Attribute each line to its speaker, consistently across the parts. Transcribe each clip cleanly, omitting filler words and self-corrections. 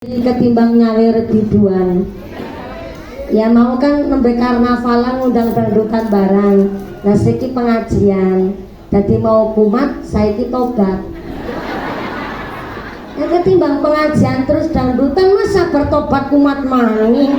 Speaker 1: ketimbang nyawer biduan. Ya mau kan nembe karnavalan ngundang dangdutan barang. Nah saiki pengajian. Jadi mau kumat saiki tobat. Ya ketimbang pengajian terus dangdutan masa bertobat kumat maning.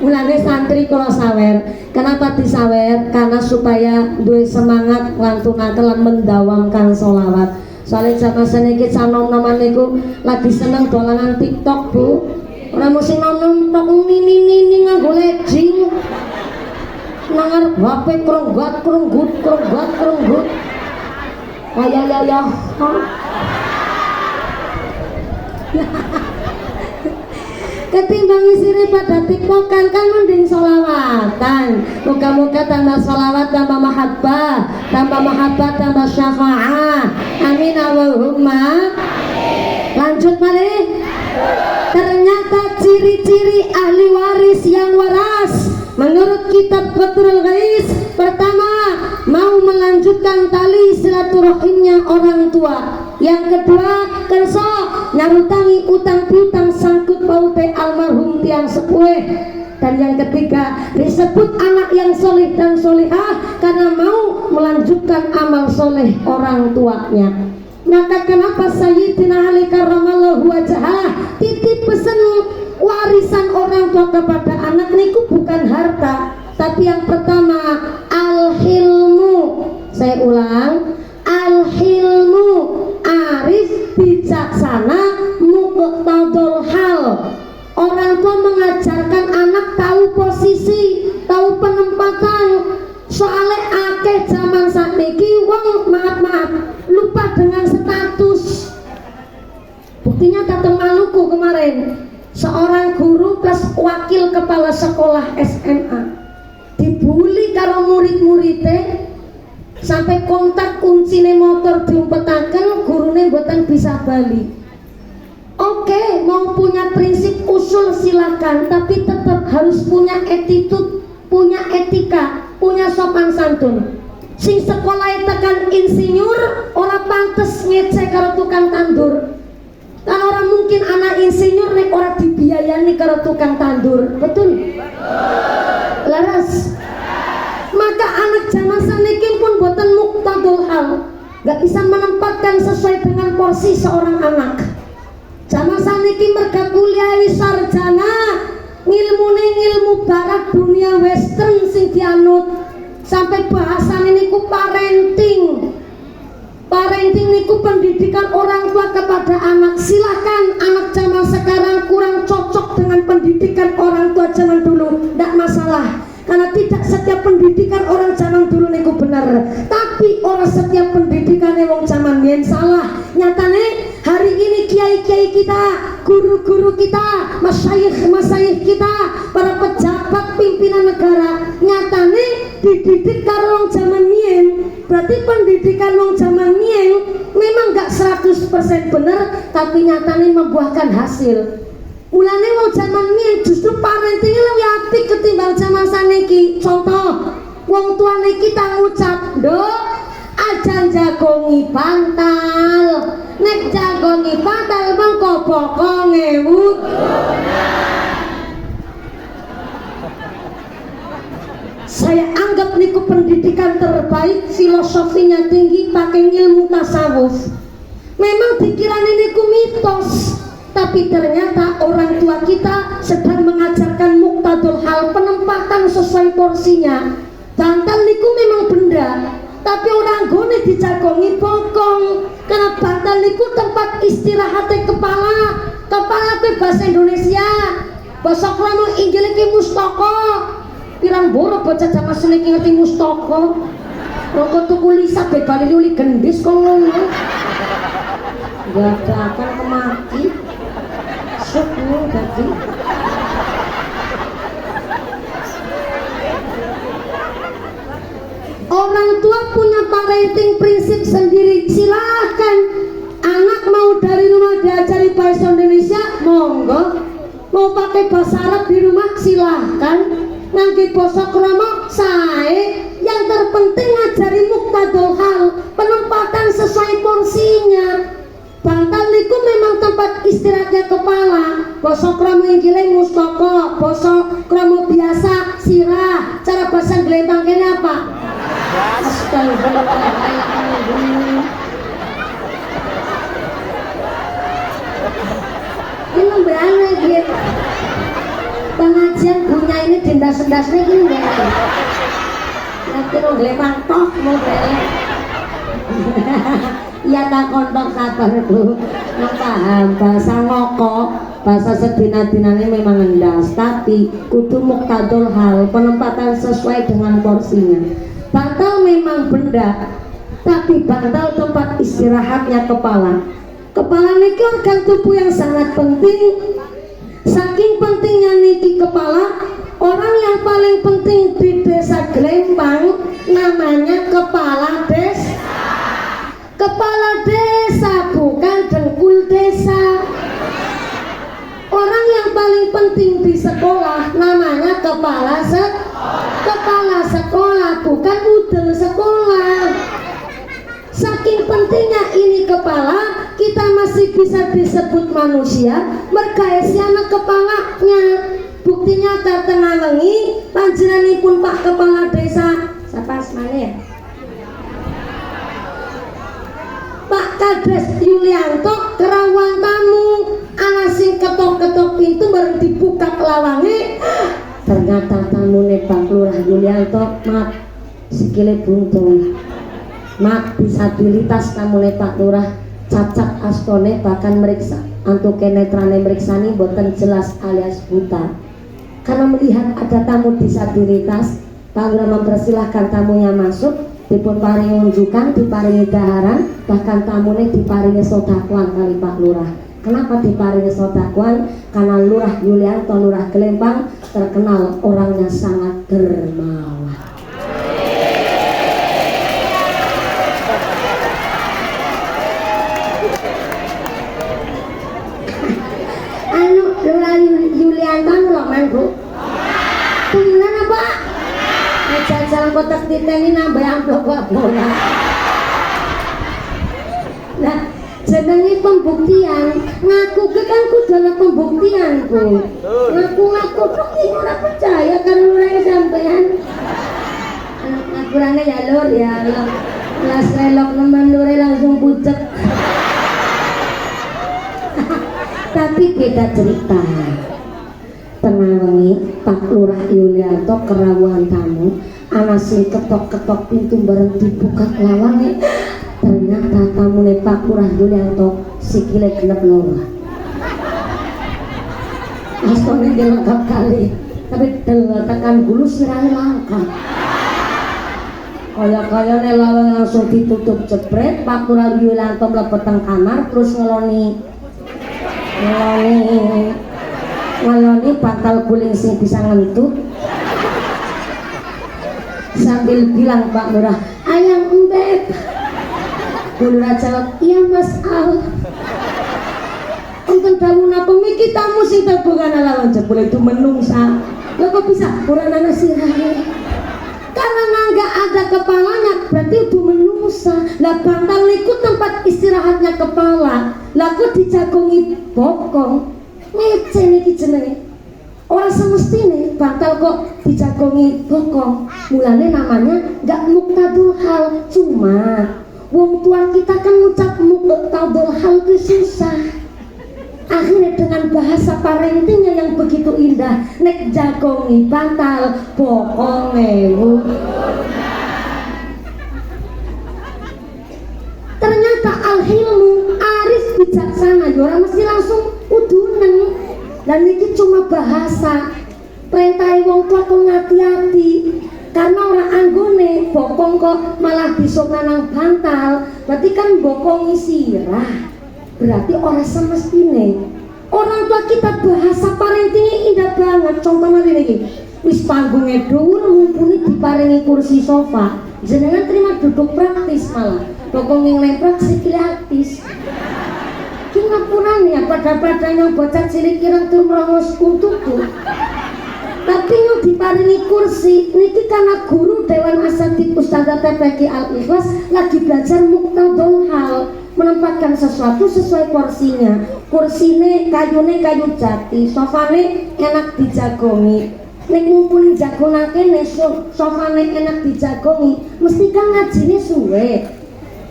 Speaker 1: Mulane santri kula sawer. Kenapa disawer? Karena supaya duwe semangat nglantunaken lan mendawamkan sholawat. Soalnya zaman seniki canom-noman niku lagi seneng dolanan TikTok, Bu. Ora mesti nom tok nini nganggo legging. Nang arep HP kronggat. Ya. Ketimbang isine pada tiktokan kan mending sholawatan. Muka-muka tambah sholawat, tambah mahabbah, tambah syafaah. Amin Allahumma. Lanjut malih. Ternyata ciri-ciri ahli waris yang waras menurut kitab Fathul Ghais, pertama, mau melanjutkan tali silaturahimnya orang tua. Yang kedua, kerso nyarutangi utang piutang sangkut paute almarhum tiang sepuh. Dan yang ketiga, disebut anak yang soleh dan solehah karena mau melanjutkan amal soleh orang tuanya. Maka kenapa Sayyidina Ali karramallahu wajhah titip pesan warisan orang tua kepada anak niku bukan harta, tapi yang pertama al-hilmu. Saya ulang, al-hilmu, arif, bijaksana, muqtadul hal. Orang tua mengajarkan anak tahu posisi, tahu penempatan. Soalnya akeh zaman sakniki wong maaf lupa dengan status. Buktinya datang Maluku kemarin, seorang guru plus wakil kepala sekolah SMA dibully karo murid-muridnya sampai kontak kuncine motor diumpetaken, gurune mboten bisa bali. Oke, mau punya prinsip usul silakan, tapi tetap harus punya attitude, punya etika, punya sopan santun. Sing sekolah tekan insinyur ora pantes ngecek karo tukang tandur. Kan orang mungkin anak insinyur nek ora dibiayani karo tukang tandur. Betul? Laras. Maka anak zaman saniki pun boten muqtadul hal, gak bisa menempatkan sesuai dengan porsi seorang anak. Zaman saniki merga kuliah sarjana, ngilmune ngilmu barat dunia western sing dianut. Sampai bahasan ini ku parenting niku pendidikan orang tua kepada anak. Silahkan anak zaman sekarang kurang cocok dengan pendidikan orang tua zaman dulu, tidak masalah, karena tidak setiap pendidikan orang zaman dulu niku benar, tapi orang setiap pendidikan wong zaman biyen salah. Nyatane hari ini kiai-kiai kita, guru-guru kita, masyayikh kita, para pejabat pimpinan negara, nyatane dididik karo wong zaman biyen. Berarti pendidikan wong zaman biyen memang gak 100% benar, tapi nyatane membuahkan hasil. Mulane wong zaman biyen justru parentingnya lebih apik ketimbang zaman saniki. Contoh, wong tuane kita ngucap, "Nduk, aja jagongi bantal. Nek jagongi bantal mengko bokong ngewu." Saya anggap niku pendidikan terbaik, filosofinya tinggi, pakai ilmu tasawuf. Memang pikiran niku mitos, tapi ternyata orang tua kita sedang mengajarkan muqtadul hal, penempatan sesuai porsinya. Bantal niku memang benda, tapi orang gone dijagongi bokong. Karena bantal niku tempat istirahatnya kepala ke bahasa Indonesia. Bahasa krama Injil iki mustaka. Pirang boro bocah zaman seniki ngerti mustaka. Rokok tuku lisak be bali uli gendis kok ngono. Gak akan kemaki. Sepuluh tadi. Orang tua punya parenting prinsip sendiri. Silahkan anak mau dari rumah diajari bahasa Indonesia, monggo. Mau pakai bahasa Arab di rumah, silahkan. Nanti basa krama sae. Yang terpenting ngajari muqtadul hal, penempatan sesuai porsinya. Bantal niku memang tempat istirahatnya kepala, basa krama inggile mustaka, basa krama biasa sirah, cara basa glempang kene apa? Astagfirullahaladzim. Ini berani gitu. Pengajian punya ini dindas-dasnya gini nggak ada. Nanti lo glempang toh mau beli. Iya tak kontok sabar bu. Nggak paham bahasa ngoko, bahasa sedina-dinanya memang ngendas, tapi kudu muktadul hal, penempatan sesuai dengan porsinya. Bantal memang benda, tapi bantal tempat istirahatnya kepala. Kepala niki organ tubuh yang sangat penting. Saking pentingnya niki kepala, orang yang paling penting di desa Glempang namanya kepala desa. Kepala desa bukan dengkul desa. Orang yang paling penting di sekolah namanya kepala sekolah, bukan udel sekolah. Saking pentingnya ini kepala, kita masih bisa disebut manusia mergaesi anak kepalanya. Buktinya tengah wengi panjenenganipun Pak Kepala Desa siapa asmane ya? Pak Kades Yulianto kerawang tamu, ana sing ketok-ketok pintu baru dibuka lawange. Ternyata tamune Pak Lurah Yulianto, maaf sikile buntung. Maaf disabilitas tamune Pak Lurah, cacat astone bahkan meriksa antuk netrane meriksani boten jelas alias buta. Karena melihat ada tamu disabilitas, Pak Lurah mempersilahkan tamunya masuk, dipun paringi unjukan, diparingi daharan, bahkan tamune diparingi sodakuan kali Pak Lurah. Kenapa diparingi sodakuan? Karena Lurah Yulianto Lurah Glempang terkenal orangnya sangat dermawan. Lurah Yulianto lho man Bu. Temenan apa? Jalan kotak titeni nambah amplop bola. Nah, jenenge pembuktian. Ngaku ke kan kudu ana pembuktian, Bu. Ngaku-ngaku tok iki ora percaya karo lurah sampean. Ngakurane ya Lur ya. Las relok nemen lurah langsung pucet. Tapi beda cerita. Tengah wengi Pak Lurah Yulianto kerawuhan tamu, ana sing ketok-ketok pintu bareng dibuka lawange. Ternyata tamune Pak Lurah Yulianto sikile genep loro. Astone lengkap kali, tapi tekan gulu sirahe langka. Kaya-kayane lawang langsung ditutup jebret. Pak Lurah Yulianto mlebet teng kamar terus ngeloni bantal guling sing bisa ngentut sambil bilang Pak Lurah, ayam embek. Lurah jawab, iya Mas Al. Untuk daun apa miki tamu sing terbuka lawan jebule itu menungsa. Lah kok bisa kurang ana sirahe? Karena nggak ada kepalanya berarti itu menungsa. Lah bantal niku tempat istirahatnya kepala. Lah kok dijagongi bokong. Ngece niki jenenge. Orang semestine bantal kok dijagongi bokong. Mulane namanya nggak muktadul hal. Cuma wong tua kita kan ngucap muktadul hal itu susah. Akhirnya dengan bahasa parentingnya yang begitu indah, nek jagongi bantal bokong ewu. Ternyata al-hilmu aris bijaksana, orang mesti langsung udunen. Dan ini cuma bahasa. Perintah wong tua kok hati-hati. Karena orang anggone bokong kok malah disokna nang bantal. Berarti kan bokong sirah. Berarti orang semestine. Orang tua kita bahasa parentingnya indah banget. Contohnya ini, wis panggungnya dhuwur mumpuni diparingi kursi sofa. Jenengan terima duduk praktis malah. Bokong yang lemprak sikile artis. Ki ngapuran ya pada yang bocah cilik kirang tur merongos kutuku. Tapi yang diparingi kursi niki karena guru Dewan Asatidz Ustadzah TPQ Al Ikhlas lagi belajar muktadul hal. menempatkan sesuatu sesuai porsinya. Kursine kayune kayu jati, sofane enak dijagongi. Nek ngumpulin jagongan kene, sofane enak dijagongi, mesti kan ngajine suwe.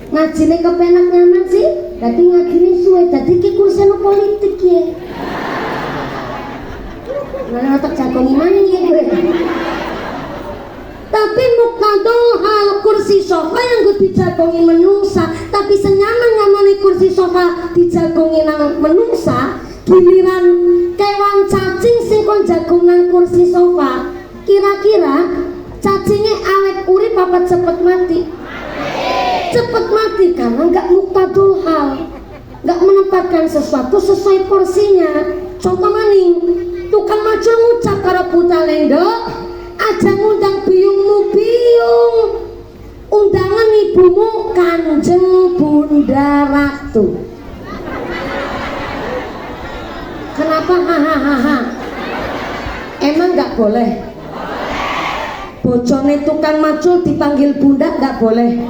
Speaker 1: Ngajine kepenak nyaman sih, dadi ngajine suwe, dadi ki kursine politik ya. Mana otak jagongi mana ya gue? Tapi muktadul hal kursi sofa yang gue dijagongi menungsa, tapi senyaman-nyamane kursi sofa dijagongi nang menungsa, giliran kewan cacing sing kon jagung nang kursi sofa, kira-kira cacingnya awet urip apa cepet mati? Cepet mati karena nggak muktadul hal, nggak menempatkan sesuatu sesuai porsinya. Contoh maning, tukang macul ngucap karo putalendo, aja ngundang biungmu biung, undangan ibumu Kanjeng Bunda Ratu. Kenapa hahaha? Emang nggak boleh? Bojone tukang macul dipanggil bunda nggak boleh?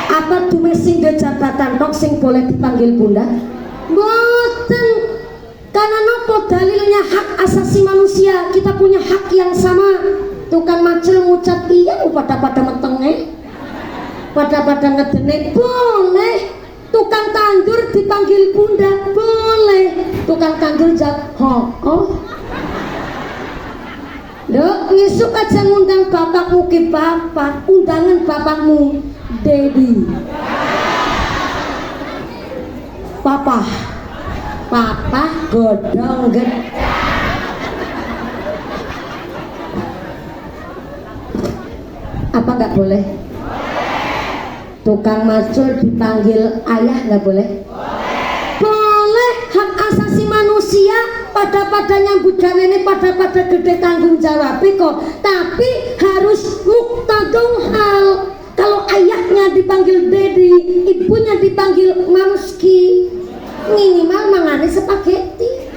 Speaker 1: Apa duwe sing jabatan tok sing boleh dipanggil bunda? Mboten. Karena nopo dalilnya hak asasi manusia, kita punya hak yang sama. Tukang macul ngucap iya pada metenge, pada ngedene boleh. Tukang tandur dipanggil bunda boleh. Tukang tandur jawab oh. Dok, ngisuk aja ngundang bapakmu ke bapak, undangan bapakmu Dedi. Papa godong gede. Apa nggak boleh? Tukang macul dipanggil ayah nggak boleh? Boleh, hak asasi manusia. Pada nyambut gawe ini pada gede tanggung jawab kok. Tapi harus muktadul hal. Kalau ayahnya dipanggil Dedi, ibunya dipanggil Mamski, minimal mangane spaghetti.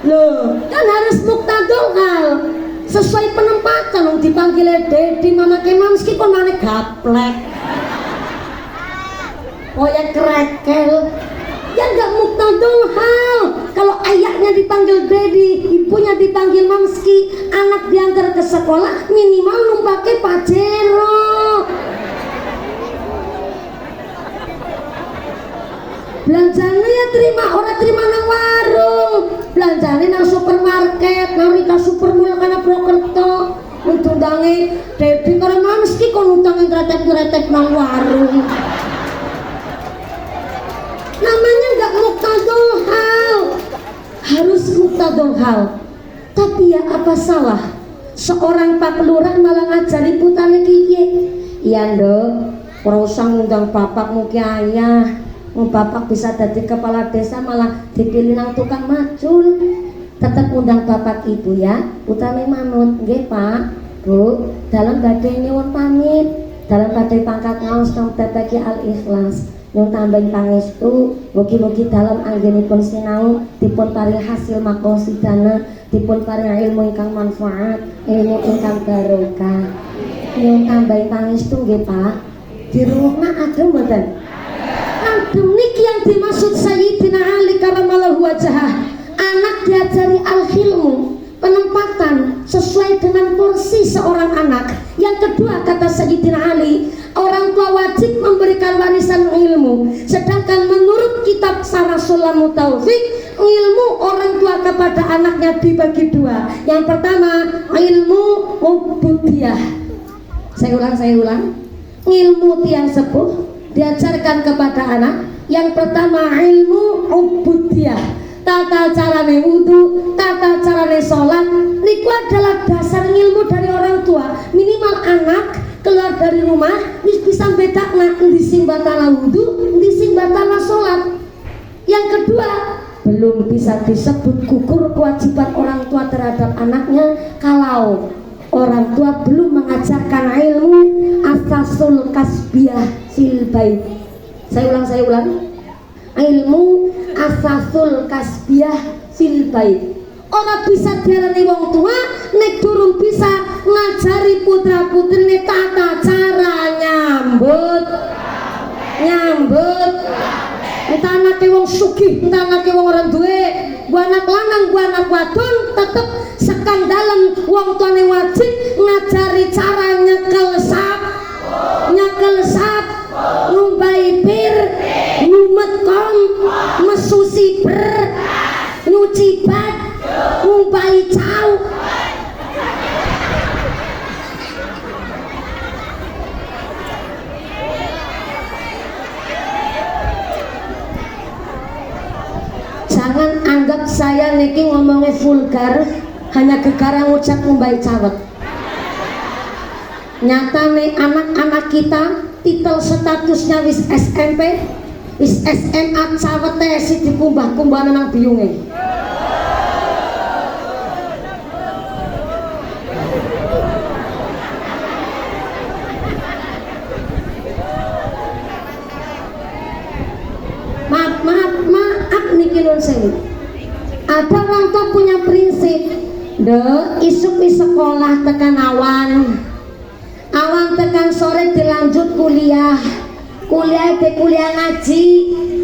Speaker 1: Loh, kan harus muktadul hal. Sesuai penempatan, dipanggil Dedi, mama ke Mamski kok mana gaplek. Oh ya krekel. Ya nggak muktadul hal. Kalau ayahnya dipanggil Dedi, ibunya dipanggil Mamski, anak diantar ke sekolah minimal numpake Pajero. Belanjane ya terima, orang terima nang warung. Belanjane nang supermarket, nang Rika Supermall kana Prokerto. Untundange Dedi karo Mamski kon utange gretek-gretek nang warung. Namanya nggak muktadul hal, harus muktadul hal. Tapi ya apa salah seorang Pak Lurah malah ngajari putane kiye? Iya nduk, ora usah ngundang bapakmu ki ayah. Bapak bisa jadi kepala desa malah dipilih nang tukang macul. Tetap undang bapak ibu ya, utame manut nggih Pak, Bu. Dalam badhe nyuwun pamit, dalam badhe pangkat ngaos kang TPQ Al-Ikhlas. Nyuwun tambahin pangestu, mugi-mugi dalam anggenipun sinau dipun paring hasil maqasidana, dipun paring ilmu ingkang manfaat, ilmu ingkang barokah. Nyuwun tambahin pangestu nggih Pak. Dirungokna adem mboten? Adem niki yang dimaksud Sayyidina Ali karamallahu wajhah. Anak diajari al-hilmu, penempatan sesuai dengan porsi seorang anak. Yang kedua kata Sayyidina Ali, orang tua wajib memberikan warisan ilmu. Sedangkan menurut kitab Sarasul Mutaufik, ilmu orang tua kepada anaknya dibagi dua. Yang pertama ilmu ubudiyah. Saya ulang. Ilmu tiang sepuh diajarkan kepada anak. Yang pertama ilmu ubudiyah, tata carane wudu, tata carane sholat. Niku adalah dasar ilmu dari orang tua. Minimal anak keluar dari rumah bisa bedakna endi sing batala wudu, endi sing batala sholat. Yang kedua, belum bisa disebut gugur kewajiban orang tua terhadap anaknya kalau orang tua belum mengajarkan ilmu asasul kasbiyah fil bait. Saya ulang. Ilmu asasul kasbiyah fil bait. Orang bisa diarani wong tua nek durung bisa ngajari putra putrine tata cara nyambut nyambut. Entah anake wong sugih, entah anake wong ora duwe, gua anak lanang, gua anak wadon, tetep sekandalan wong tuane wajib ngajari cara nyekel sap, numbai pir, ngumet kom, mesu siber, nyuci bak, numbai cau. Jangan anggap saya niki ngomongnya vulgar hanya gegara ngucap numbai cawet. Nyata nih anak-anak kita titel statusnya wis SMP, wis SMA cawet si dikumbah-kumbah nang biyunge. Maaf niki nun sewu. Ada orang tua punya prinsip, isuk di sekolah tekan awan tekan sore dilanjut kuliah ngaji,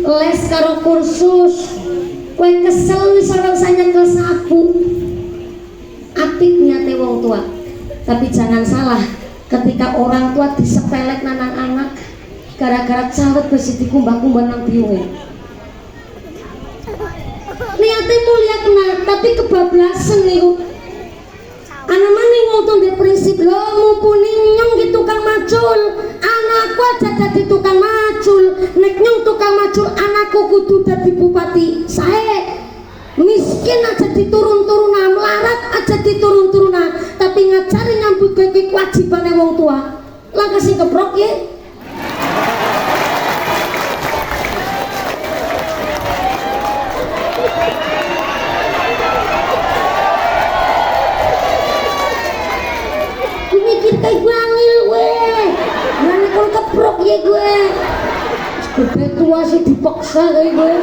Speaker 1: les karo kursus. Kue kesel wis ora usah nyekel sapu. Apik niate wong tua. Tapi jangan salah, ketika orang tua disepelek nanang anak gara-gara cawet besi dikumbah-kumbah nang biyunge. Niate mulia kena, tapi kebablasan niku. Anak maning ngomong di prinsip lo mumpuni nyong di tukang macul, anakku aja jadi tukang macul. Nek nyong tukang macul, anakku kudu jadi bupati. Saya miskin aja diturun-turunan, melarat aja diturun-turunan, tapi ngajari nyambut kaki kewajibannya wong tua. Lah kasih kebrok ya. Kayak gue angil gue, mana kalau keprok ya gue, gede tua sih dipaksa kayak gue.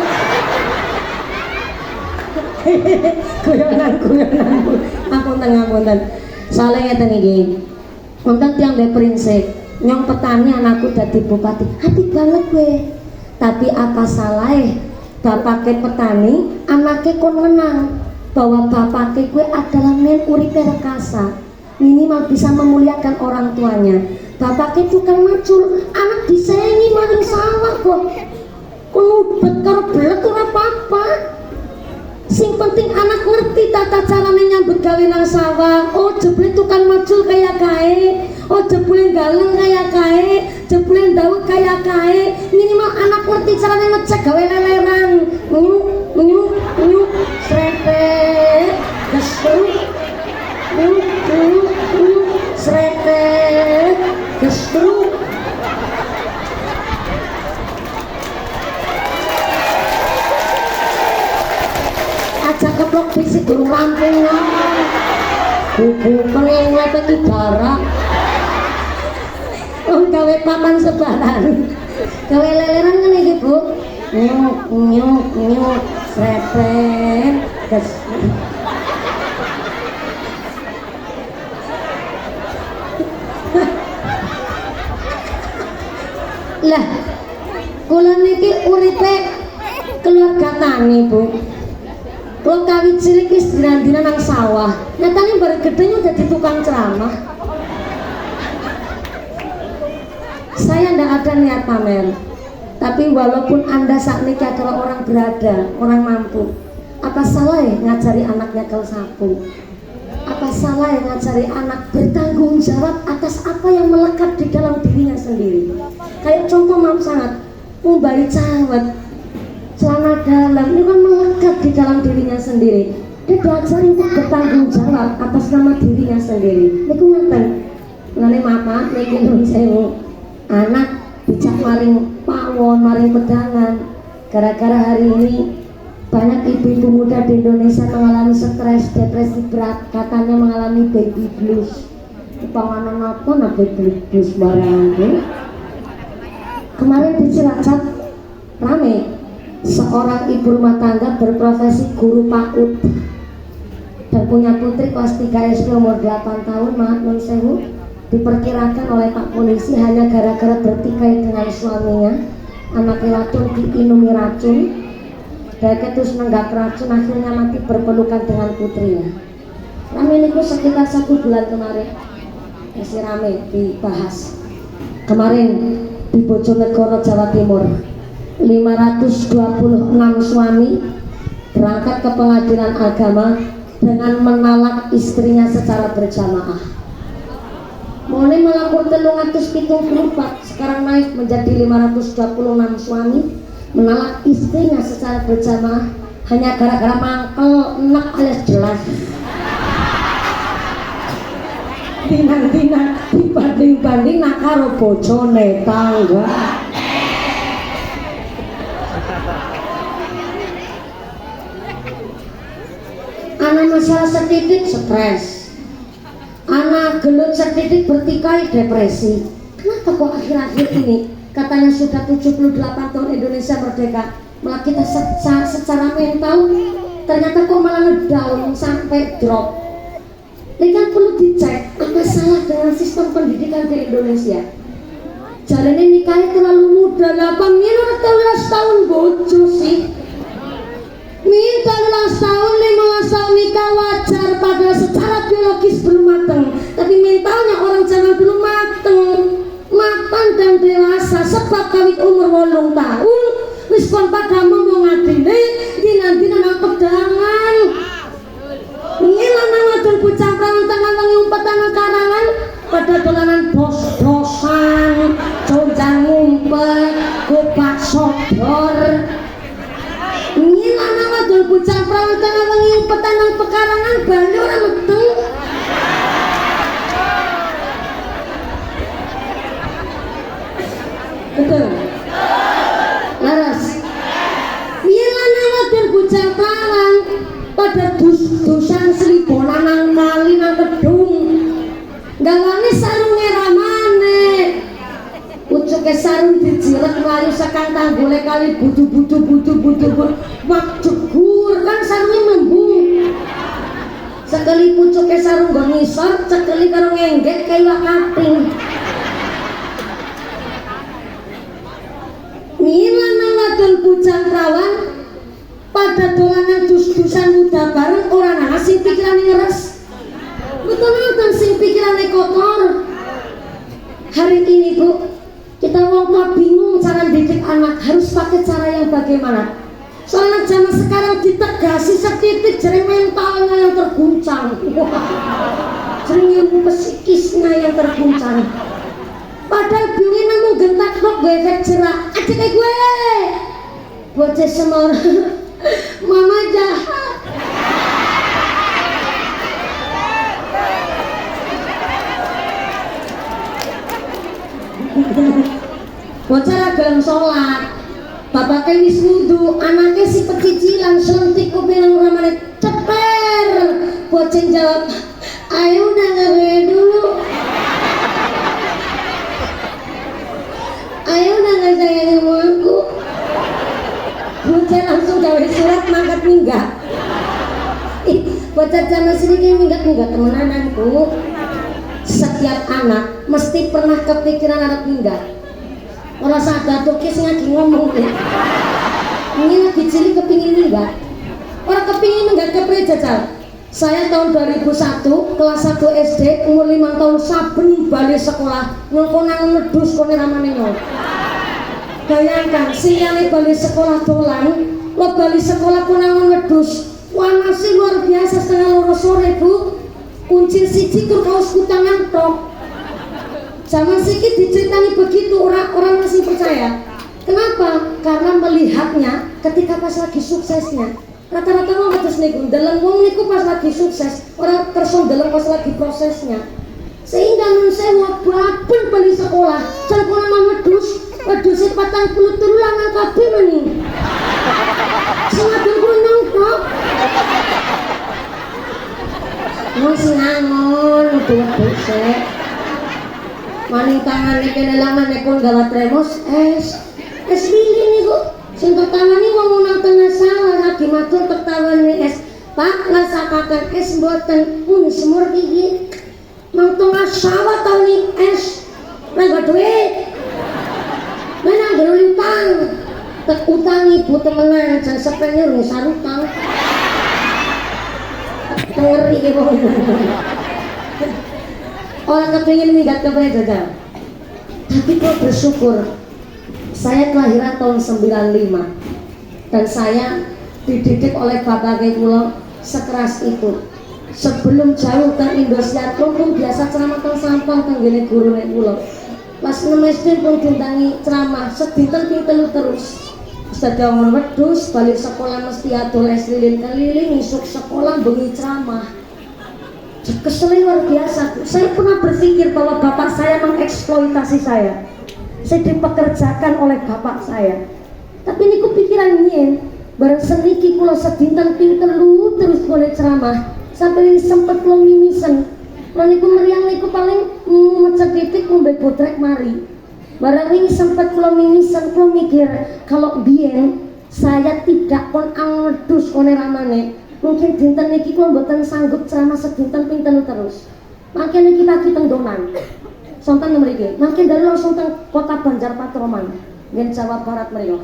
Speaker 1: Guyonan, apunten. Soalnya ngeten iki, wonten tiyang duwe prinsip, nyong petani anakku dadi bupati, hati banget gue. Tapi apa salahnya bapake petani, anaknya kon menang bahwa bapake gue adalah men uripe rekasa. Minimal bisa memuliakan orang tuanya. Bapaknya tukang macul, anak disayangi maring sawah kok. Kunubet karo belet ora apa-apa. Sing penting anak ngerti tata carane nyambut gawe nang sawah. Oh jebule tukang macul kaya kae, oh jebule galeng kaya kae, jebule ndawet kaya kae. Minimal anak ngerti carane ngecek gawe leleran. Nyuk srepet gesru srepet gesru. Aja keplok bisik durung rampung buku pengen iki darah. Gawe papan sebaran, gawe leleran ngene iki Bu. Nyuk srepet gesru. Lah kula niki uripe keluarga tani Bu. Kula kawit cilik wis dina nang sawah. Nyatane bareng gedhe dadi tukang ceramah. Saya ndak ada niat pamer. Tapi walaupun Anda saat ini adalah orang berada, orang mampu, apa salah ya ngajari anaknya nyekel sapu? Apa salah yang ngajari anak bertanggung jawab atas apa yang melekat di dalam dirinya sendiri? Kayak contoh maaf sangat, ngumbai cawet, celana dalam, ini kan melekat di dalam dirinya sendiri. Dia diajari untuk bertanggung jawab atas nama dirinya sendiri. Ini ngeten, ngene mama, niki nun sewu, anak bijak maring pawon, maring pedangan. Gara-gara hari ini banyak ibu-ibu muda di Indonesia mengalami stres, depresi berat, katanya mengalami baby blues. Panganan apa nak baby blues barang itu? Kemarin di Cilacap rame, seorang ibu rumah tangga berprofesi guru PAUD dan punya putri kelas 3 SD umur 8 tahun, maaf nun sewu, diperkirakan oleh Pak Polisi hanya gara-gara bertikai dengan suaminya anaknya wadon diinumi racun, dheweke terus nenggak racun, akhirnya mati berpelukan dengan putrinya. Rame niku sekitar 1 bulan kemarin masih rame dibahas. Kemarin di Bojonegoro Jawa Timur 526 suami berangkat ke pengadilan agama dengan menalak istrinya secara berjamaah. Mulai melapor 374, sekarang naik menjadi 526 suami menalak istrinya secara berjamaah hanya gara-gara mangkel enak alias jelas. Dina-dina dibanding-banding nak karo bojone tangga. Anak masalah setitik stres, anak gelut setitik bertikai depresi. Kenapa kok akhir-akhir ini katanya sudah 78 tahun Indonesia merdeka, malah kita secara mental ternyata kok malah ngedown sampai drop. Ini kan perlu dicek apa salah dengan sistem pendidikan di Indonesia. Jarane nikahnya terlalu muda, 13 tahun bojo sih. Minta 13 tahun, 15 tahun nikah wajar, padahal secara biologis belum mateng, tapi mentalnya orang zaman belum matang dan dewasa. Sebab kawit umur 8 tahun wis kon pada ngomong adine dina-dina nang pedangan. Ngilang nang wadon bocah prawan tangan wengi umpetan nang karangan pada dolanan bos-bosan, conjang ngumpet, gopak sodor. Ngilang nang wadon bocah prawan tangan wengi umpetan nang pekarangan bali ora meteng. Betul. Laras. Ngilang nang wadon bocah prawan pada dus-dusan seribonan nang kali nang kedung gawane sarunge ramane ucuke sarung dijiret melayu sekang tanggule kali budu mak jegur kan sarunge membung sekali pucuke sarung nggo ngisor sekali karo ngenggek kaya iwak kaping. Ngilang nang wadon bujang prawan pada dolanan dus-dusan muda bareng orang anak sing pikirane ngeres, betul nonton sing pikirane kotor. Hari ini Bu, kita wong tua bingung cara didik anak, harus pakai cara yang bagaimana. Soalnya zaman sekarang ditegasi setitik jering mentalnya yang terguncang, jering ilmu psikisnya yang terguncang. Padahal bingung nemu gentak kok gue efek jerak, aja kayak gue bocah semua. Mama jahat. Bocah gelem sholat, bapaknya wis wudu, anaknya si pecicilan selentik kuping ramane ceper. Bocah jawab, ayo udah gawe dulu. Ayo udah gak sayang sama aku. Bocah langsung gawe surat mangkat minggat. Bocah zaman sedikit minggat temenananku. Setiap anak mesti pernah kepikiran anak minggat. Orang sadar tuh sing lagi ngomong ya. Ini lagi cilik kepingin minggat. Orang kepingin minggat ke jajal. Saya tahun 2001 kelas 1 SD umur 5 tahun saben balik sekolah ngkonang ngedus kone ramane nyol. Bayangkan sinyale balik sekolah dolan, lo balik sekolah konang ngedus. Wanase luar biasa setengah 2 sore Bu. Kuncir siji tur kaos kutangan tok. Zaman sikit diceritani begitu orang masih percaya. Kenapa? Karena melihatnya ketika pas lagi suksesnya. Rata-rata wong kados niku, ndeleng wong niku pas lagi sukses, ora kersa ndeleng pas lagi prosesnya. Sehingga nun sewa baben bali sekolah, celpona medus, wedhus 43 lanang kabeh meni. Sing adem kuwi nongkrong. Masih ngangon, wedhus. Maning tangane kene langane kon gawat tremos es lili niku. Sing pertamane wong nang tengah sawah lagi matur pertawani es. Pak rasakaken es mboten pun semur gigi. Nang tengah sawah tawani es. Ora duit. Mana nggo utang. Tek utang ibu temenan jan sepene lho sarutang. Ngeri iki wong. Orang kepingin minggat kepada jajal. Tapi kok bersyukur. Saya kelahiran tahun 95 dan saya dididik oleh bapak kula sekeras itu. Sebelum jauh ke Indosiar pun biasa ceramah teng sampang teng ngene gurune kula. Pas 6 SD pun dintangi ceramah sedinten ping 3 terus. Sedang wedhus balik sekolah mesti adol es lilin keliling isuk sekolah bengi ceramah. Keselnya luar biasa. Saya pernah berpikir bahwa bapak saya mengeksploitasi saya. Saya dipekerjakan oleh bapak saya. Tapi ini pikiran nyen, bareng seniki kula sedinten ping 3 terus boleh ceramah. Sampai sempet kula mimisen. Lan niku meriang niku paling mecet titik ngombe botrek mari. Barang ini sempet kula mimisen, kula mikir kalau biyen saya tidak kon angledus kone ramane. Mungkin dinten niki kula mboten sanggup ceramah sedinten ping 3 terus. Makin niki pagi teng Donan. Sonten mriki. Makin dalu langsung teng kota Banjar Patroman, ngen Jawa Barat mriki.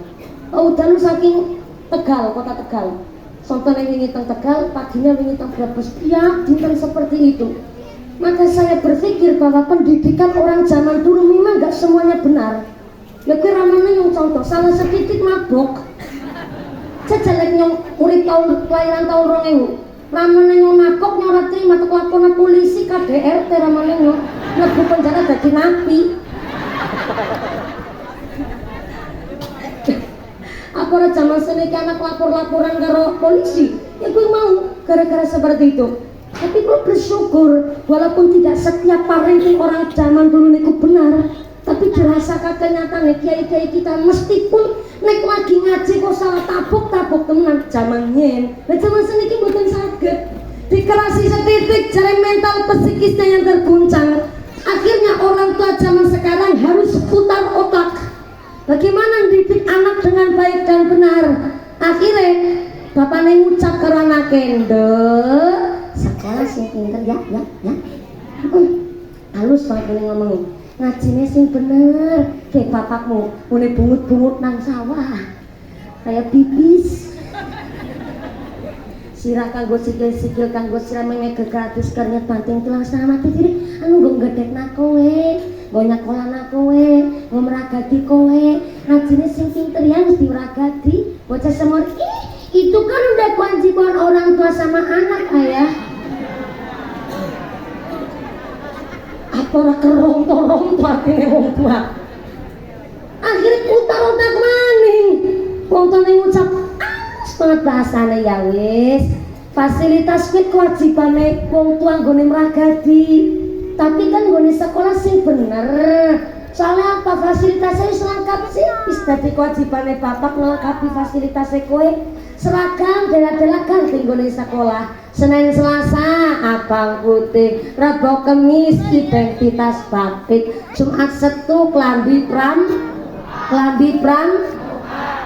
Speaker 1: Oh, dalu saking Tegal, kota Tegal. Sonten wingi teng Tegal, paginya wingi teng Brebes. Ya, dinten seperti itu. Maka saya berpikir bahwa pendidikan orang zaman dulu memang gak semuanya benar. Ya kuwi ramane yang contoh, salah sedikit mabok. Cecelek nyong urip tahun kelahiran tahun 2000. Ramane nyong mabok nyong ora trima teko laporan polisi KDRT ramane nyong mlebu penjara dadi napi. Aku ora zaman seniki anak lapor-laporan karo polisi. Ya kuwi mau gara-gara seperti itu. Tapi gue bersyukur walaupun tidak setiap parenting orang zaman dulu niku benar, tapi dirasakan kenyataannya kiai-kiai kita meskipun nek lagi ngaji kok salah tabuk tenan zaman nyen. Lah zaman seniki mboten saged. Dikerasi setitik jare mental psikisnya yang terguncang. Akhirnya orang tua zaman sekarang harus putar otak. Bagaimana didik anak dengan baik dan benar? Akhirnya bapaknya ngucap ke anake, "Nduk, sekolah sing pinter ya. Halus banget ngomong. Ngajine sing bener, kayak bapakmu mulai bungut-bungut nang sawah. Kayak bibis. Sirah kanggo sikil-sikil kanggo sirame gratis kernyet banting tulang sama diri. Anu nggo gedhekna kowe, nggo nyakolana kowe, nggo meragati kowe. Ngajine sing pinter ya mesti meragati. Bocah semur, itu kan udah kewajiban orang tua sama anak, ayah. Ora kerong-kerong artine wong tua. Akhirnya utar-utar maning. Wong tuane ngucap, "Setengah bahasane ya wis. Fasilitas kuwi kewajibane wong tua nggone mragati. Tapi kan nggone sekolah sing bener. Soalnya apa fasilitasnya wis lengkap sih. Wis dadi kewajibane bapak nglengkapi fasilitasnya kowe. Seragam dela-dela kan nggone sekolah. Senin Selasa abang putih, Rabu Kemis identitas batik, Jumat Setu klambi pram,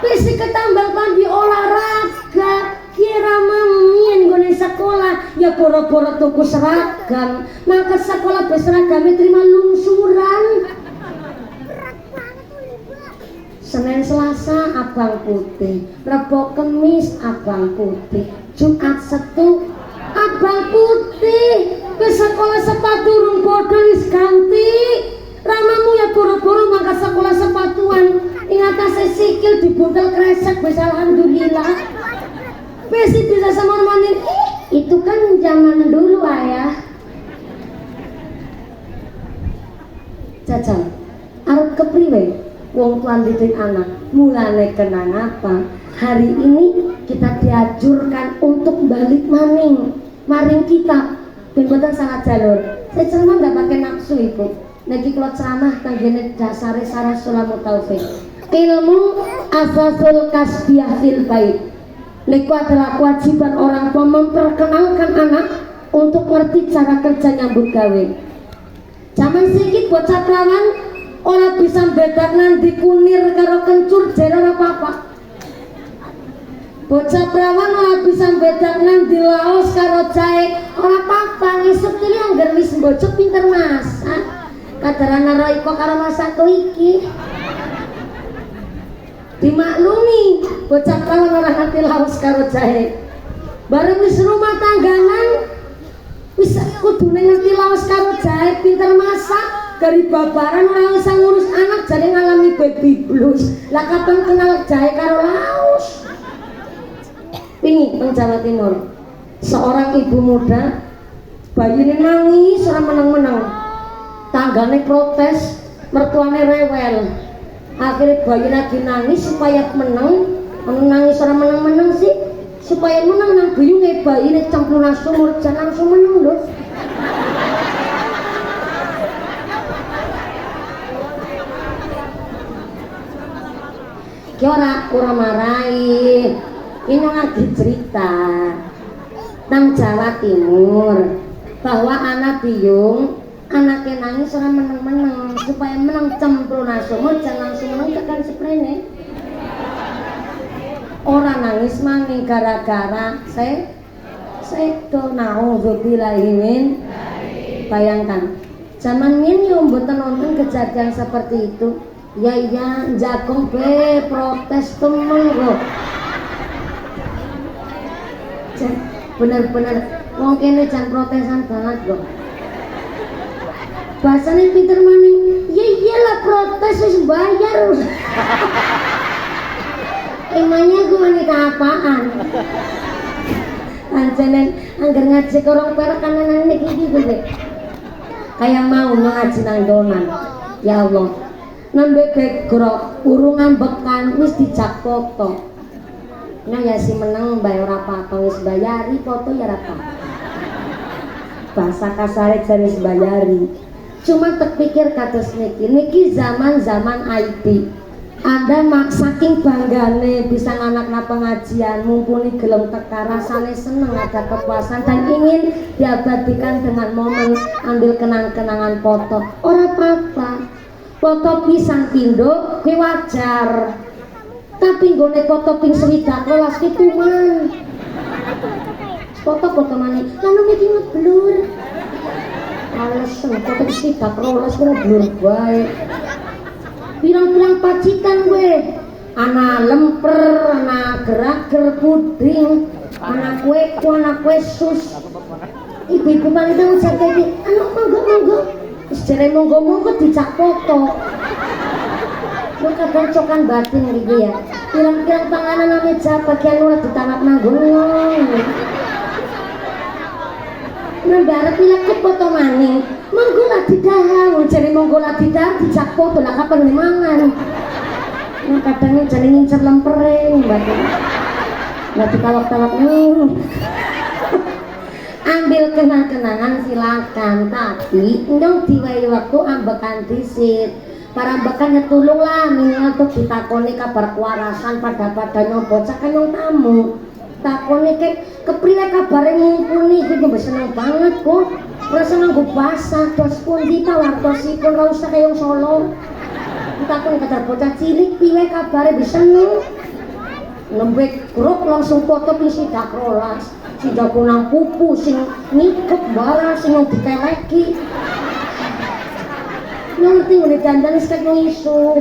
Speaker 1: wis ketambal klambi olahraga, kira mamien gone sekolah, ya boro-boro tuku seragam, maka sekolah berseragam terima lungsuran. Senin Selasa abang putih, Rabu Kemis abang putih, Jumat Setu abang putih. Ke sekolah sepatu rung bodoh wis ganti. Ramamu ya boro-boro mangka sekolah sepatuan. Ing atase sikil dibuntel kresek wis alhamdulillah. Wis bisa semormanin. Itu kan zaman dulu ayah. Jajal. Arep kepriwe wong tuan didik anak? Mulane kenang apa? Hari ini kita diajurkan untuk balik maring kita bengotan sangat jalur. Saya ceramah nggak pakai nafsu ibu. Niki kalau ceramah tanggene dasare sarah sulamut taufik. Ilmu asasul kasbiyah fil bait. Niku adalah kewajiban orang tua memperkenalkan anak untuk ngerti cara kerja nyambut gawe. Zaman sedikit bocah perawan orang bisa bedakan di kunir karo kencur jero apa-apa. Bocah perawan ora bisa bedakna di laos karo jahe, ora apa-apa ngisep iki angger wis mbocok pinter masak. Kadarana ro iko karo masak iki. dimaklumi bocah perawan ora ngerti lawas karo jahe. Bareng wis rumah tangganan wis kudune ngerti lawas karo jahe, pinter masak, dari babaran ora usah ngurus anak jadi ngalami baby blues. Lah kapan kenal jahe karo laos? Ini teng Jawa Timur. Seorang ibu muda bayine nangis ora meneng-meneng. Tanggane protes, mertuane rewel. Akhirnya bayi lagi nangis supaya meneng, nangis ora meneng-meneng sih, supaya meneng nang buyunge bayi nek cemplung sumur jangan langsung meneng lho. Ki ora marahi. Ini lagi cerita nang Jawa Timur bahwa anak biung anaknya nangis orang meneng-meneng supaya menang cemplung sumur jangan langsung menang tekan seprene. Orang nangis mami gara-gara saya naudzubillahimin. Bayangkan zaman ini mboten nonton kejadian seperti itu. Ya iya jagung be protes temen kok. Bener-bener wong kene jan protesan banget kok. Bahasanya pinter maning, ya iyalah protes wis bayar. Emangnya gue menikah apaan? Anjenen anggar ngaji korong perak kanan ini gitu deh. Kayak mau ngaji nang donan. Ya Allah, nembe background urungan bekan wis dijak foto. Nah ya si menang bayar apa-apa wis bayari foto ya apa. Bahasa kasare jaris bayari. Cuma terpikir kados niki zaman-zaman IT. Anda saking banggane bisa anak-anak pengajian, mumpuni gelem teka, rasane seneng, ada kepuasan dan ingin diabadikan dengan momen ambil kenang-kenangan foto. Ora apa-apa. Foto pisang pindho kuwi wajar. Tapi nggone foto ping 2012 ki kuman. Foto-foto maneh, lan iki ngeblur. Alasan kok tidak rolas kok blur bae. Pirang-pirang pacitan gue. Anak lemper, anak gerak-ger puding, anak kue sus. Ibu-ibu panitia ngecek iki, anak monggo. Wis jere monggo dicak foto. Lu kadang cokan batin gitu ya. Pirang-pirang panganan nang meja bagian luar ditangkap nanggung. Mendarat pilek foto maning monggo lah didahar jare monggo lah didahar dijak foto lah kapan mangan. Nah kadang jane ngincer lempering batin lah ditawak-tawak ambil kenang-kenangan silakan tapi ndong diwai waktu ambekan disit para ambekan ya tulunglah minimal tuh ditakoni kabar kewarasan pada bocah kan yang tamu takone kepriye kabare ngumpuli iki mbok seneng banget kok. Ora seneng go basah dos pundi ta wartosipun ora usah kaya Solo. Takon kata bocah cilik piye kabare bisa seneng. Lembek kruk langsung foto ping sidak rolas. Sidak kunang pupu sing nikep barang sing diteleki. Ngerti ngene dandan wis kaya isu.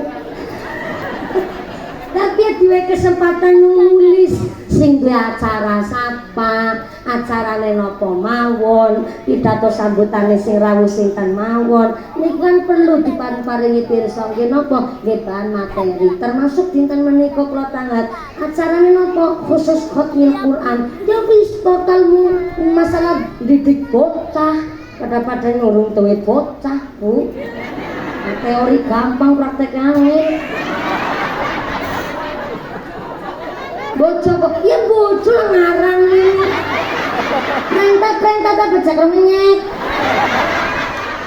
Speaker 1: Tapi duwe kesempatan nulis sing duwe acara sapa, acarane napa mawon, pidato sambutane sing rawuh sinten mawon. Niku kan perlu diparingi pirsa nggih napa nggih bahan materi. Termasuk dinten menika kula tanggat acarane napa khusus khatmil Quran. Ya wis total masalah didik bocah, pada ngurung tuwe bocah, Bu. Teori gampang praktek angel. Bocor kok, ya bocor ngarang nih. Perintah tak baca kemenyek.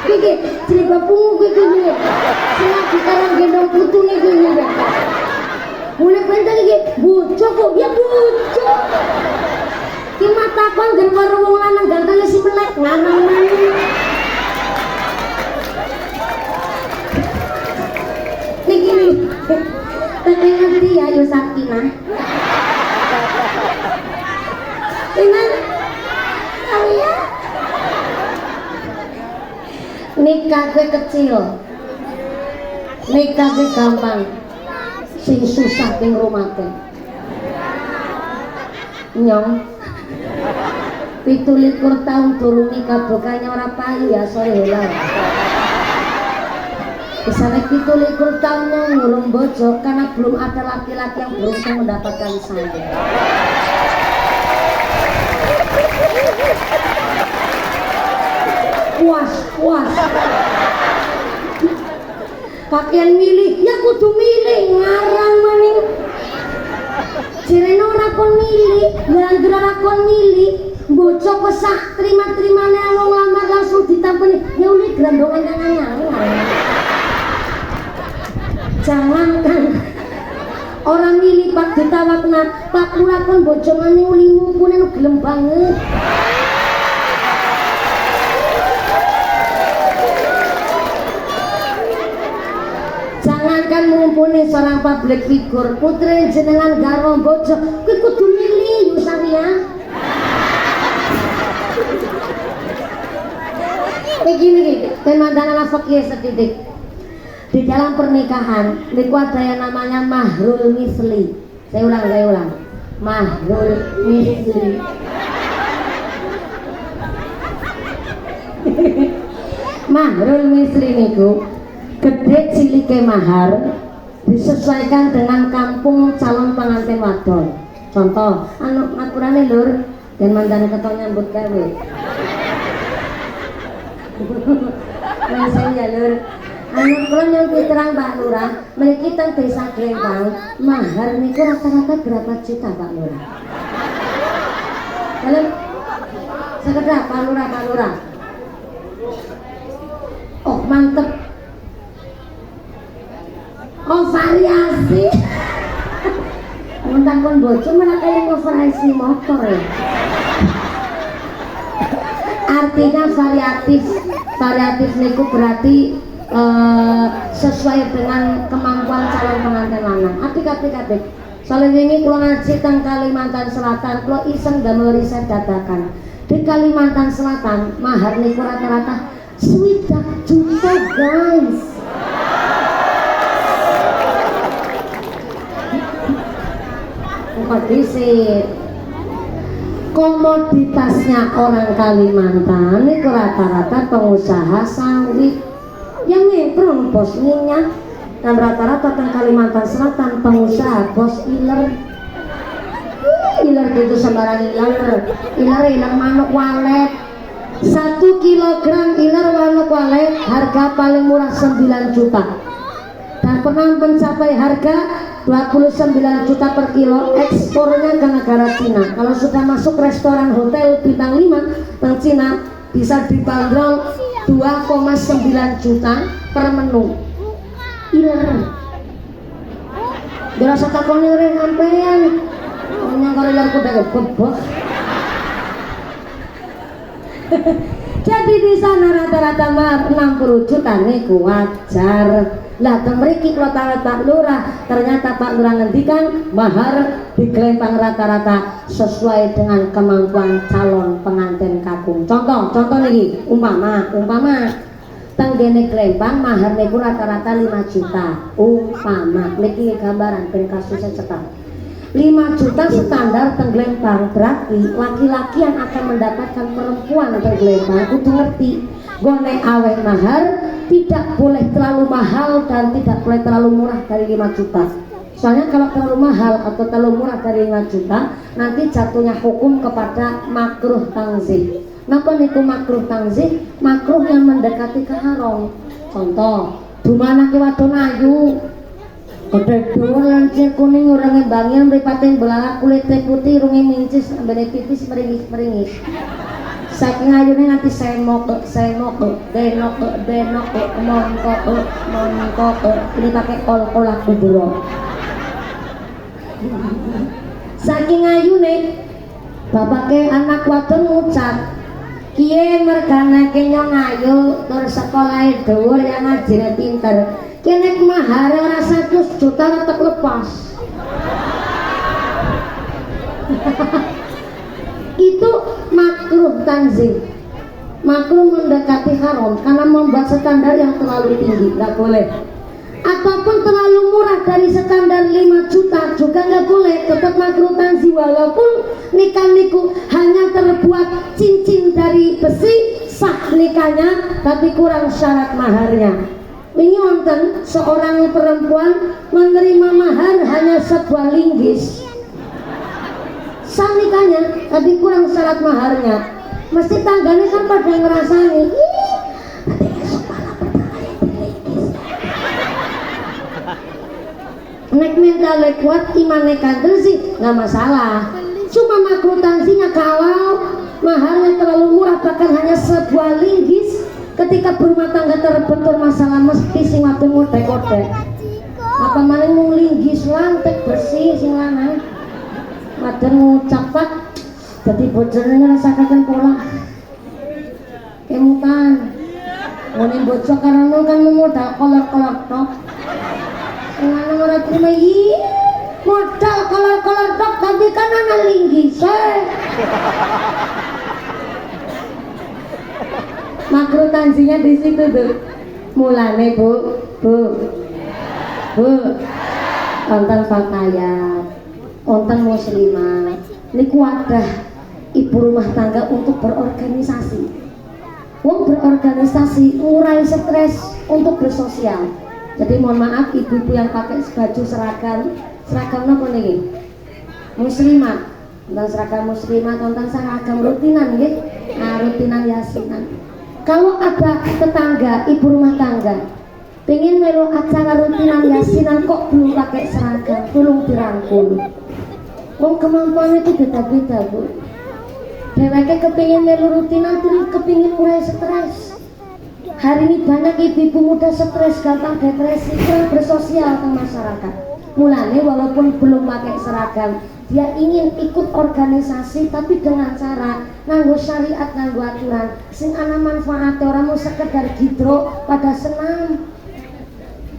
Speaker 1: Gigi, cerita pungu gigi. Senang sekarang gendong putu nih gigi. Mulai perintah gigi, bocor kok, ya bocor. Ki mata kon gerwar wong lanang gantengnya si melek ngarang nih. Nih gini, teteh ngerti ya Yusakina. Ingat, tahu ya? Nikah gue kecil, nikah gue gampang. sing susah king rumate nyong 17 tahun durung nikah bukannya ora payu ya sore lah Kesana 17 tahun yang ngurung bojo karena belum ada laki-laki yang beruntung mendapatkan saya. Puas. Kakian milih, ya kudu milih ngarang maning. Cireno ora kon milih, nganggur ora kon milih. Bojo pesak terima-terimane wong lamar langsung ditampani. Ya uli grandongan kangen. Jangankan orang milih Pak ditawakna Pak Lurah kon bojo maning ulimu pune gelem banget. Jangankan mumpuni seorang public figure, putri jenengan garwa bojo kuwi kudu milih yo sampeyan. Begini, pemandangan fakir sedikit. Di dalam pernikahan niku ada yang namanya mahrul misli. Saya ulang. Mahrul misli. Mahrul misli niku gede cilike mahar disesuaikan dengan kampung calon pengantin wadon. Contoh, aturane lur, yen mandane keton nyambut gawe. Nah, saya lur. Kula nyampi terang Pak Lurah, mriki teng Desa Glempang, mahar niku rata-rata berapa juta Pak Lurah? Halo. Sekedar Pak Lurah. Oh, mantep. Oh, variasi. Muntah pun bojo malah kayak variasi motor ya. Artinya variatif niku berarti sesuai dengan kemampuan calon pengantin lanang. Adik. Soalnya ini kalau ngaji teng Kalimantan Selatan, kalau iseng damel riset dadakan. Di Kalimantan Selatan, mahar niku rata-rata 20 juta guys. Kondisi komoditasnya orang Kalimantan niku rata-rata pengusaha sawit. Yang ngeprong bos minyak dan rata-rata teng Kalimantan Selatan pengusaha bos iler gitu sembarang iler manuk walet 1 kilogram iler manuk walet harga paling murah 9 juta dan pernah mencapai harga 29 juta per kilo. Ekspornya ke negara Cina. Kalau sudah masuk restoran hotel bintang 5 teng Cina bisa dibanderol 2,9 juta per menu. Iler. Dirasa takon iler sampean. Ono karo iler kuda gebok. Jadi di sana rata-rata 60 juta niku wajar. Lah teng mriki kula tawet Pak Lurah, ternyata Pak Lurah ngendikan mahar di Glempang rata-rata sesuai dengan kemampuan calon pengantin kakung. Contoh niki, umpama teng gene Glempang mahar niku rata-rata 5 juta. Umpama niki gambaran ben kasusnya cetak. 5 juta standar teng Glempang, berarti laki-laki yang akan mendapatkan perempuan teng Glempang kudu ngerti gone aweh mahar tidak boleh terlalu mahal dan tidak boleh terlalu murah dari 5 juta. Soalnya kalau terlalu mahal atau terlalu murah dari 5 juta nanti jatuhnya hukum kepada makruh tanzih. Napa niku makruh tanzih? Makruh yang mendekati ke haram. Contoh, dumana ki wadon ayu gede dhuwur lancir kuning ora ngembangi mripate belalak kulite putih irunge mincis ambene pipis meringis saking ayune nganti semok denok mongkok ini pakai kol aku dulu saking ayune bapake anak wadon ngucap kiye merganake nyong ayu tur sekolahe dhuwur yang ngajine pinter kene mahare ora 100 juta letek lepas. Itu makruh tanzih, makruh mendekati haram karena membuat standar yang terlalu tinggi, nggak boleh. ataupun terlalu murah dari standar 5 juta juga nggak boleh, tetap makruh tanzih. Walaupun nikah niku hanya terbuat cincin dari besi, sah nikahnya, tapi kurang syarat maharnya. Ini wonten seorang perempuan menerima mahar hanya sebuah linggis, sah nikahnya, tapi kurang syarat maharnya. Mesti tangganya kan pada ngerasani, nek mentalnya kuat, imannya kandel sih nggak masalah. Cuma makruh tanzihnya kalau maharnya terlalu murah, bahkan hanya sebuah linggis. Ketika berumah tangga terbentur masalah, mesti sing wadon ngode-ngode. Apa maning mung linggis lantek bersih sing lanang. Wadon ngucapat dadi bojone ngrasakaken pola kemutan. Ngene bojo karena kan modal kolor-kolor tok. Lanang ora terima modal kolor-kolor tok, tapi kan ana linggis. Makruh tanzihnya di situ tuh. Mulane bu, wonten pakaian, wonten muslimah. Niku wadah ibu rumah tangga untuk berorganisasi. Wong berorganisasi ngurai stres untuk bersosial. Jadi mohon maaf ibu-ibu yang pakai baju seragam apa nih? Muslimah, tentang seragam muslimah, tentang seragam rutinan gitu. Nah, rutinan yasinan. Kalau ada tetangga ibu rumah tangga pengen melu acara rutinan yasinan kok belum pakai seragam, belum dirangkul. Wong kemampuannya itu beda-beda bu. Deweke kepingin melu rutinan, terus kepingin mulai stres. Hari ini banyak ibu-ibu muda stres, gampang depresi, kurang bersosial ke masyarakat. Mulanya walaupun belum pakai seragam, dia ingin ikut organisasi tapi dengan cara nganggo syariat, nganggo aturan sing ana manfaate, ora mau sekedar gidro pada senam.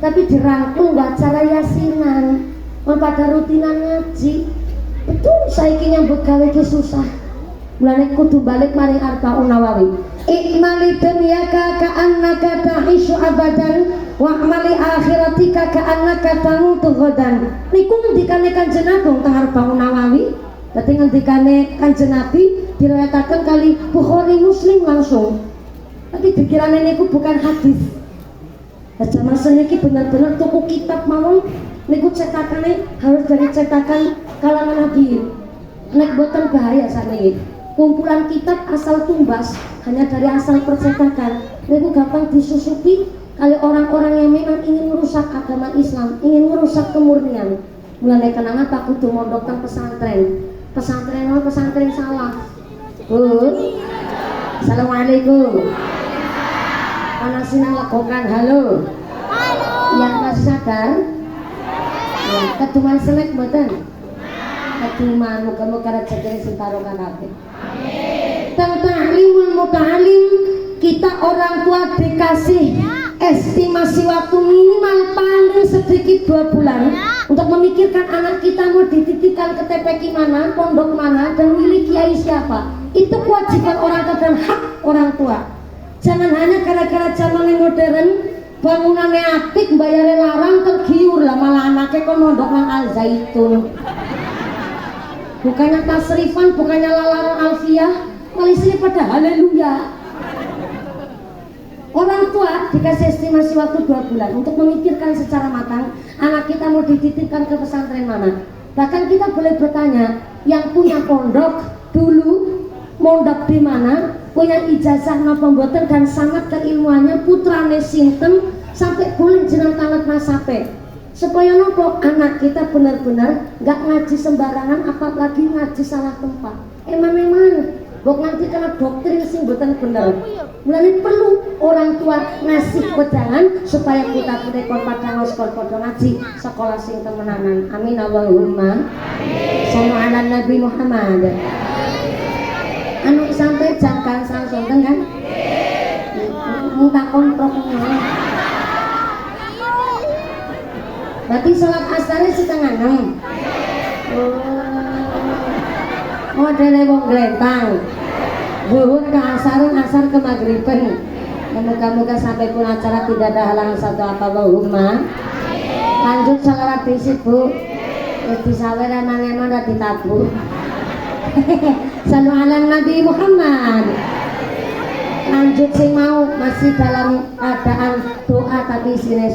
Speaker 1: Tapi dirangkul nggak acara yasinan, pada rutinan ngaji. Betul saiki nyambut gawe ki susah. Mulane kudu balik maring Arba'un Nawawi. Ikmali dunyaka ka'annaka ta'ishu abadan wa amali akhiratika ka'annaka tamutu ghadan. Niku ngendikane Kanjeng Agung teng Arba'un Nawawi. Dadi ngendikane Kanjeng Nabi diriwayataken kali Bukhari Muslim langsung. Tapi pikirane niku bukan hadis. Nah, zaman seniki bener-bener tuku kitab mawon niku cetakane harus dari cetakan kalangan Nabi. Nek boten bahaya saniki. Kumpulan kitab asal tumbas hanya dari asal percetakan niku gampang disusupi kali orang-orang yang memang ingin merusak agama Islam, ingin merusak kemurnian. Mulane kenapa kudu mondok teng pesantren. Pesantren salah. Bu. Assalamualaikum. Ana sinang legokan halo. Halo. Yang masih sadar? Ya, keduman selek mboten? Keduman muga-muga rezekine sing barokah kabeh. Tentang ta'limul muta'alim, kita orang tua dikasih estimasi waktu minimal paling sedikit 2 bulan untuk memikirkan anak kita mau dititipkan ke TPQ mana, pondok mana, dan milik kiai siapa. Itu kewajiban orang tua dan hak orang tua. Jangan hanya gara-gara zaman yang modern bangunannya apik, bayarnya larang, tergiur lah malah anaknya kok mondok nang Al Zaitun. Bukannya tasrifan, bukannya lalaran alfiah, malah istri pada haleluya. Orang tua dikasih estimasi waktu 2 bulan untuk memikirkan secara matang anak kita mau dititipkan ke pesantren mana. Bahkan kita boleh bertanya, yang punya pondok dulu mondok di mana, punya ijazah napa mboten dan sangat keilmuannya, putrane sinten, sampai boleh jeneng tangan nasape. Supaya nopo anak kita benar-benar nggak ngaji sembarangan, apalagi ngaji salah tempat. Eman bok nanti kena doktrin sing mboten bener. Mulane perlu orang tua ngasih wedangan supaya kita kon padha ngoskol padha ngaji sekolah sing temenanan. Amin Allahumma. Amin. Ala Nabi Muhammad. Anu sampai jangkang langsung kan? Minta kontrolnya. Berarti sholat asarnya setengah 6. Oh, ada wong glentang. Zuhur ke asar, asar ke maghriben. Moga-moga sampai pun acara tidak ada halangan satu apa Allahumma. Lanjut salawat fisik Bu. Disawer emang udah ditabur. Sallu ala Nabi Muhammad. Lanjut sing mau masih dalam keadaan doa tapi sini